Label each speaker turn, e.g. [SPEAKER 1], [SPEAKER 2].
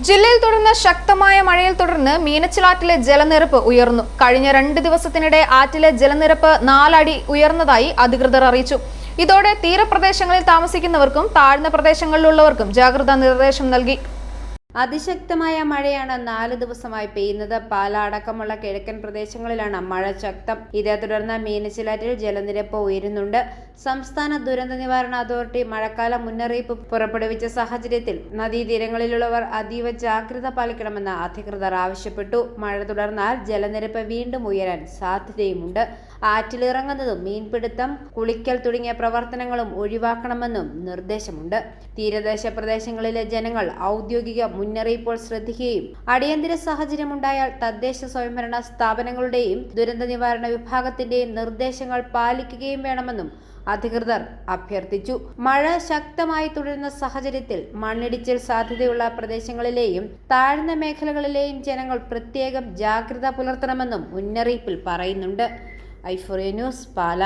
[SPEAKER 1] ജില്ലയിൽ തുടർന്ന ശക്തമായ മഴയിൽ തുടർന്ന് മീനച്ചിലാറ്റിലെ ജലനിരപ്പ് ഉയർന്നു. കഴിഞ്ഞ 2 ദിവസത്തിനിടെ ആറ്റിലെ ജലനിരപ്പ് 4 അടി ഉയർന്നതായി അധികൃതർ അറിയിച്ചു. ഇതോടെ തീരപ്രദേശങ്ങളിൽ താമസിക്കുന്നവർക്കും താഴ്ന്ന പ്രദേശങ്ങളിലുള്ളവർക്കും ജാഗ്രതാ നിർദ്ദേശം നൽകി.
[SPEAKER 2] അതിശക്തമായ മഴയാണ് 4 ദിവസമായി പെയ്യുന്നത്. പാല അടക്കമുള്ള കിഴക്കൻ പ്രദേശങ്ങളിലാണ് മഴ ശക്തം. ഇതേ തുടർന്ന് മീനച്ചിലാറ്റിൽ ജലനിരപ്പ് ഉയരുന്നുണ്ട്. സംസ്ഥാന ദുരന്ത നിവാരണ അതോറിറ്റി മഴക്കാല മുന്നറിയിപ്പ് പുറപ്പെടുവിച്ച സാഹചര്യത്തിൽ നദീതീരങ്ങളിലുള്ളവർ അതീവ ജാഗ്രത പാലിക്കണമെന്ന് അധികൃതർ ആവശ്യപ്പെട്ടു. മഴ തുടർന്നാൽ ജലനിരപ്പ് വീണ്ടും ഉയരാൻ സാധ്യതയുമുണ്ട്. ആറ്റിലിറങ്ങുന്നതും മീൻപിടുത്തം, കുളിക്കൽ തുടങ്ങിയ പ്രവർത്തനങ്ങളും ഒഴിവാക്കണമെന്നും നിർദ്ദേശമുണ്ട്. തീരദേശ പ്രദേശങ്ങളിലെ ജനങ്ങൾ ഔദ്യോഗിക മുന്നറിയിപ്പോൾ ശ്രദ്ധിക്കുകയും അടിയന്തര സാഹചര്യമുണ്ടായാൽ തദ്ദേശ സ്വയംഭരണ സ്ഥാപനങ്ങളുടെയും ദുരന്ത നിവാരണ വിഭാഗത്തിന്റെയും നിർദ്ദേശങ്ങൾ പാലിക്കുകയും വേണമെന്നും അധികൃതർ അഭ്യർത്ഥിച്ചു. മഴ ശക്തമായി തുടരുന്ന സാഹചര്യത്തിൽ മണ്ണിടിച്ചിൽ സാധ്യതയുള്ള പ്രദേശങ്ങളിലെയും താഴ്ന്ന മേഖലകളിലെയും ജനങ്ങൾ പ്രത്യേകം ജാഗ്രത പുലർത്തണമെന്നും മുന്നറിയിപ്പിൽ പറയുന്നുണ്ട്. ഐഫോറിയ ന്യൂസ്, പാല.